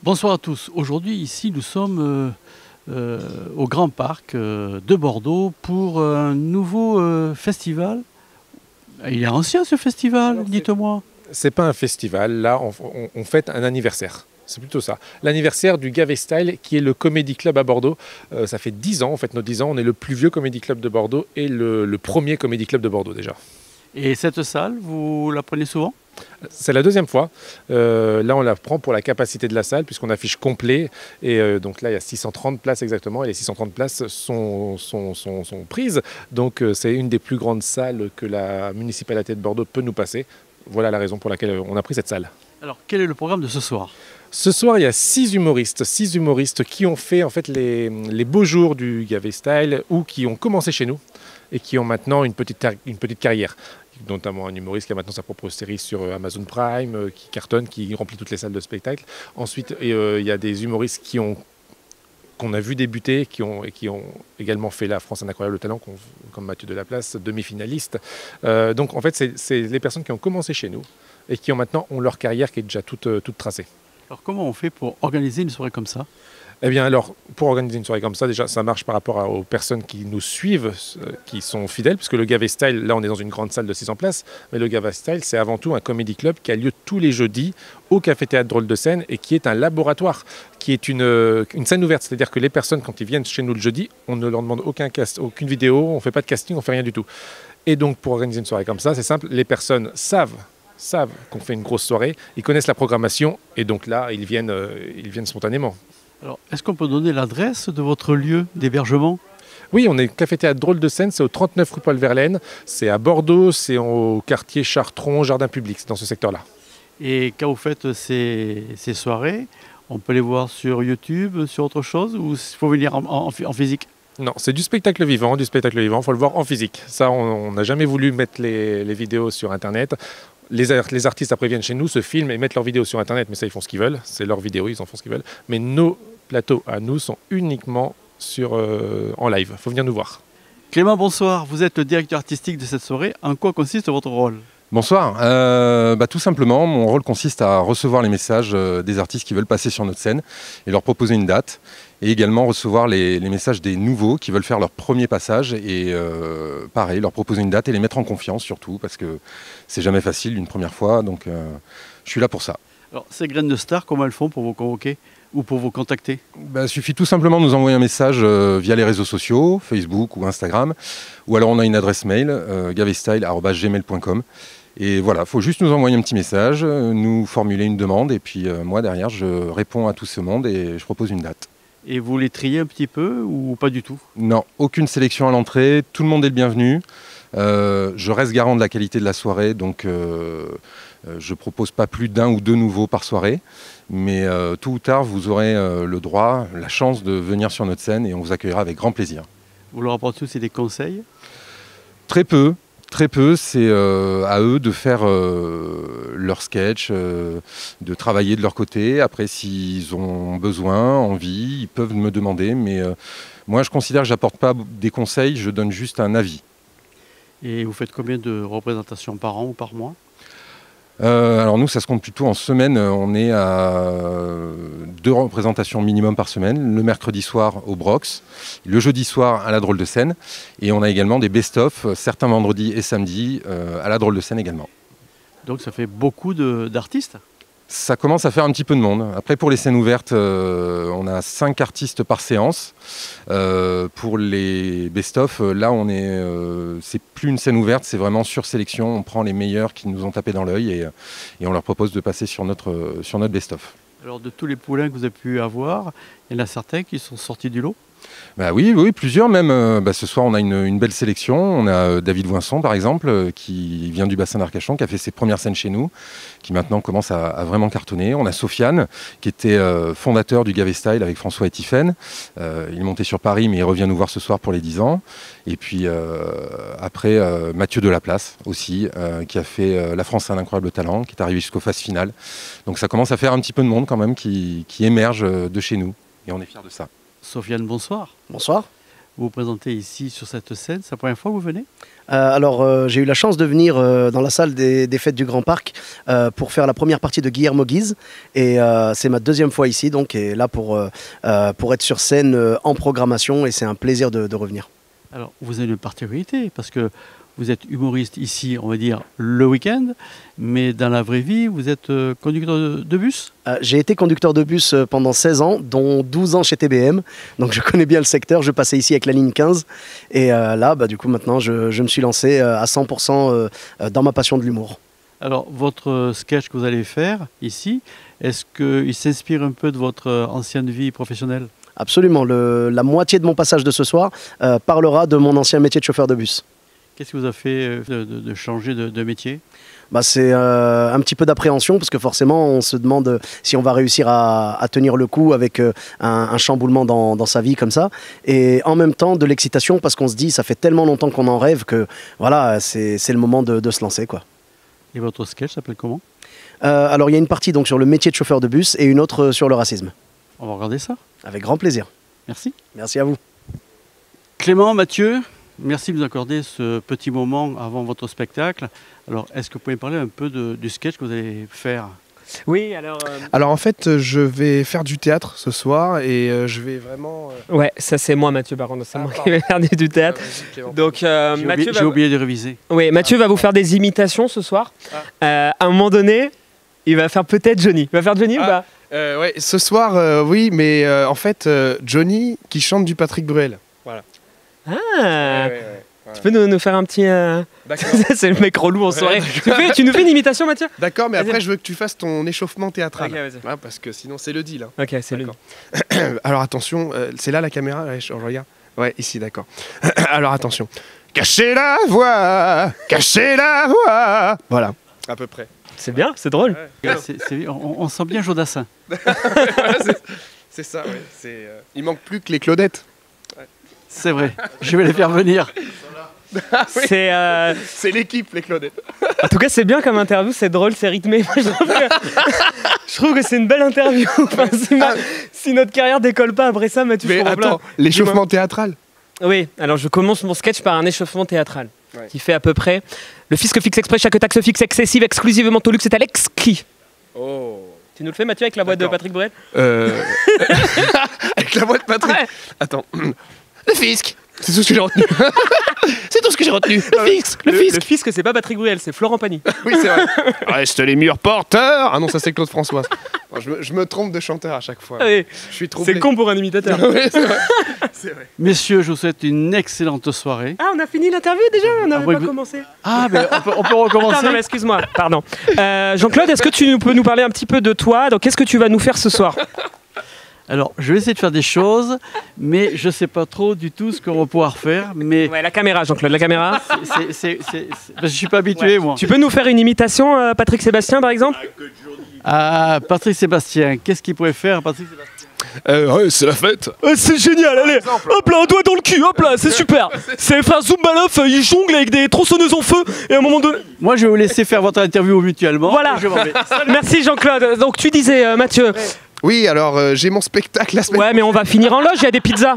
Bonsoir à tous. Aujourd'hui, ici, nous sommes au Grand Parc de Bordeaux pour un nouveau festival. Il est ancien ce festival, dites-moi. C'est pas un festival, là on fête un anniversaire. C'est plutôt ça. L'anniversaire du Gavet Style, qui est le Comedy Club à Bordeaux. Ça fait 10 ans, on fête nos 10 ans. On est le plus vieux Comedy Club de Bordeaux et le premier Comedy Club de Bordeaux déjà. Et cette salle, vous la prenez souvent? C'est la deuxième fois. Là, on la prend pour la capacité de la salle, puisqu'on affiche complet. Et donc là, il y a 630 places exactement. Et les 630 places sont prises. Donc, c'est une des plus grandes salles que la municipalité de Bordeaux peut nous passer. Voilà la raison pour laquelle on a pris cette salle. Alors, quel est le programme de ce soir? Ce soir, il y a 6 humoristes qui ont fait en fait les beaux jours du Gavet Style ou qui ont commencé chez nous et qui ont maintenant une petite carrière. Notamment un humoriste qui a maintenant sa propre série sur Amazon Prime, qui cartonne, qui remplit toutes les salles de spectacle. Ensuite, il y a des humoristes qu'on a vu débuter, qui ont également fait La France un incroyable talent, comme Mathieu Delaplace, demi-finaliste. Donc en fait, c'est les personnes qui ont commencé chez nous et qui maintenant ont leur carrière qui est déjà toute tracée. Alors, comment on fait pour organiser une soirée comme ça? Eh bien alors, pour organiser une soirée comme ça, déjà, ça marche par rapport aux personnes qui nous suivent, qui sont fidèles, puisque le Gavet Style, là, on est dans une grande salle de 600 places, mais le Gavet Style, c'est avant tout un comédie club qui a lieu tous les jeudis au Café Théâtre Drôle de Scène et qui est un laboratoire, qui est une scène ouverte. C'est-à-dire que les personnes, quand ils viennent chez nous le jeudi, on ne leur demande aucune vidéo, on ne fait pas de casting, on ne fait rien du tout. Et donc, pour organiser une soirée comme ça, c'est simple, les personnes savent qu'on fait une grosse soirée, ils connaissent la programmation, et donc là, ils viennent spontanément. Alors, est-ce qu'on peut donner l'adresse de votre lieu d'hébergement? Oui, on est Café Théâtre Drôle de Scène, c'est au 39 rue Paul Verlaine, c'est à Bordeaux, c'est au quartier Chartron, Jardin Public, c'est dans ce secteur-là. Et quand vous faites ces soirées, on peut les voir sur YouTube, sur autre chose, ou il faut venir en physique? Non, c'est du spectacle vivant, il faut le voir en physique. Ça, on n'a jamais voulu mettre les vidéos sur Internet. Les artistes après viennent chez nous, se filment et mettent leurs vidéos sur Internet, mais ça, ils font ce qu'ils veulent, c'est leur vidéo, ils en font ce qu'ils veulent. Mais nos plateaux à nous sont uniquement en live, il faut venir nous voir. Clément, bonsoir, vous êtes le directeur artistique de cette soirée. En quoi consiste votre rôle? Bonsoir, tout simplement mon rôle consiste à recevoir les messages des artistes qui veulent passer sur notre scène et leur proposer une date, et également recevoir les messages des nouveaux qui veulent faire leur premier passage et pareil, leur proposer une date et les mettre en confiance surtout, parce que c'est jamais facile une première fois, donc je suis là pour ça. Alors ces graines de stars, comment elles font pour vous convoquer ou pour vous contacter? Il suffit tout simplement de nous envoyer un message via les réseaux sociaux, Facebook ou Instagram, ou alors on a une adresse mail, gavestyle@gmail.com. Et voilà, il faut juste nous envoyer un petit message, nous formuler une demande, et puis moi derrière je réponds à tout ce monde et je propose une date. Et vous les triez un petit peu ou pas du tout? Non, aucune sélection à l'entrée, tout le monde est le bienvenu. Je reste garant de la qualité de la soirée, donc je propose pas plus d'un ou deux nouveaux par soirée. Mais tôt ou tard, vous aurez le droit, la chance de venir sur notre scène et on vous accueillera avec grand plaisir. Vous leur apportez aussi des conseils? Très peu. Très peu, c'est à eux de faire leur sketch, de travailler de leur côté. Après, s'ils ont besoin, envie, ils peuvent me demander. Mais moi, je considère que je n'apporte pas des conseils, je donne juste un avis. Et vous faites combien de représentations par an ou par mois? Alors nous, ça se compte plutôt en semaine. On est à 2 représentations minimum par semaine. Le mercredi soir au Brox, le jeudi soir à la Drôle de Scène. Et on a également des best-of, certains vendredis et samedis, à la Drôle de Scène également. Donc ça fait beaucoup d'artistes? Ça commence à faire un petit peu de monde. Après, pour les scènes ouvertes, on a 5 artistes par séance. Pour les best-of, là, c'est plus une scène ouverte, c'est vraiment sur sélection. On prend les meilleurs qui nous ont tapé dans l'œil et on leur propose de passer sur notre best-of. Alors de tous les poulains que vous avez pu avoir, il y en a certains qui sont sortis du lot? Oui, plusieurs même. Ce soir, on a une belle sélection. On a David Voinson, par exemple, qui vient du bassin d'Arcachon, qui a fait ses premières scènes chez nous, qui maintenant commence à vraiment cartonner. On a Sofiane, qui était fondateur du Gavet Style avec François et Tiphaine. Il est monté sur Paris, mais il revient nous voir ce soir pour les 10 ans. Et puis après, Mathieu Delaplace aussi, qui a fait La France un incroyable talent, qui est arrivé jusqu'aux phases finales. Donc ça commence à faire un petit peu de monde quand même qui émerge de chez nous. Et on est fiers de ça. Sofiane, bonsoir. Bonsoir. vous présenter ici sur cette scène. C'est la première fois que vous venez? Alors, j'ai eu la chance de venir dans la salle des fêtes du Grand Parc pour faire la première partie de Guillermo Guise. Et c'est ma deuxième fois ici, donc, et là pour être sur scène en programmation. Et c'est un plaisir de revenir. Alors, vous avez une particularité parce que vous êtes humoriste ici, on va dire, le week-end, mais dans la vraie vie, vous êtes conducteur de bus? J'ai été conducteur de bus pendant 16 ans, dont 12 ans chez TBM. Donc je connais bien le secteur, je passais ici avec la ligne 15. Et là, du coup, maintenant, je me suis lancé à 100% dans ma passion de l'humour. Alors, votre sketch que vous allez faire ici, est-ce qu'il s'inspire un peu de votre ancienne vie professionnelle? Absolument. La moitié de mon passage de ce soir parlera de mon ancien métier de chauffeur de bus. Qu'est-ce qui vous a fait de changer de métier? C'est un petit peu d'appréhension parce que forcément on se demande si on va réussir à tenir le coup avec un chamboulement dans sa vie comme ça, et en même temps de l'excitation parce qu'on se dit ça fait tellement longtemps qu'on en rêve que voilà, c'est le moment de se lancer, quoi. Et votre sketch s'appelle comment? Alors il y a une partie donc sur le métier de chauffeur de bus et une autre sur le racisme. On va regarder ça. Avec grand plaisir. Merci. Merci à vous. Clément, Mathieu, merci de nous accorder ce petit moment avant votre spectacle. Alors, est-ce que vous pouvez parler un peu du sketch que vous allez faire? Oui, Alors en fait, je vais faire du théâtre ce soir et je vais vraiment... Ouais, ça c'est moi, Mathieu, par contre. C'est moi qui vais faire du théâtre. Donc, Mathieu j'ai oublié de réviser. Oui, Mathieu va vous faire des imitations ce soir. À un moment donné, il va faire peut-être Johnny. Il va faire Johnny ou pas? Ouais, ce soir, oui, mais en fait, Johnny qui chante du Patrick Bruel. Voilà. Ah Tu peux nous faire un petit... D'accord. C'est le mec relou en soirée. Tu nous fais une imitation, Mathieu? D'accord, mais Vas-y. après, je veux que tu fasses ton échauffement théâtral. Ok, vas-y. Ouais, parce que sinon, c'est le deal. Hein. Ok, c'est lui. D'accord. Alors attention, c'est là la caméra, ouais, je regarde. Ouais, ici, d'accord. Alors attention. Cachez la voix, cachez la voix. Voilà, à peu près. C'est bien, c'est drôle. Ouais. On sent bien Jodassin. C'est ça, ouais. Il manque plus que les Claudettes. C'est vrai, je vais les faire venir. Ah, oui. C'est C'est l'équipe, les Claudettes. En tout cas, c'est bien comme interview, c'est drôle, c'est rythmé. Moi, je trouve que c'est une belle interview. Enfin, si notre carrière décolle pas après ça, Mathieu, Mais je comprends attends, pas. l'échauffement théâtral. Oui, alors je commence mon sketch par un échauffement théâtral Ouais. qui fait à peu près: le fisc fixe exprès chaque taxe fixe excessive exclusivement au luxe est à l'exquis. Oh. Tu nous le fais, Mathieu, avec la voix de D'accord. Patrick Bruel? Avec la voix de Patrick. Ouais. Attends. Le fisc. C'est tout ce que j'ai retenu. C'est tout ce que j'ai retenu. Le fisc. Le fisc. Le fisc, c'est pas Patrick Bruel, c'est Florent Pagny. Oui, c'est vrai. Reste les murs porteurs. Ah non, ça c'est Claude François. Je me trompe de chanteur à chaque fois. Allez, Je suis troublé. c'est con pour un imitateur. Oui, c'est vrai. C'est vrai. Messieurs, je vous souhaite une excellente soirée. Ah, on a fini l'interview déjà? On n'avait oui, pas vous- commencé. Ah, mais on peut recommencer. Attends, non, mais excuse-moi, pardon. Jean-Claude, est-ce que tu peux nous parler un petit peu de toi? Donc, qu'est-ce que tu vas nous faire ce soir? Alors, je vais essayer de faire des choses, mais je ne sais pas trop du tout ce qu'on va pouvoir faire. Mais Ouais, la caméra, Jean-Claude, la caméra. parce que je ne suis pas habitué, moi. Tu peux nous faire une imitation, Patrick Sébastien, par exemple? Ah, Patrick Sébastien, qu'est-ce qu'il pourrait faire, Patrick Sébastien? Ouais, c'est la fête. C'est génial, allez, hop là, un doigt dans le cul, hop là, c'est super. C'est les frères Zoumbaloff, ils jonglent avec des tronçonneuses en feu, et à un moment donné... Moi, je vais vous laisser faire votre interview mutuellement. Voilà. Et je m'en vais. Merci Jean-Claude. Donc tu disais, Mathieu... Oui, alors j'ai mon spectacle la semaine Ouais, mais on va finir en loge, il y a des pizzas.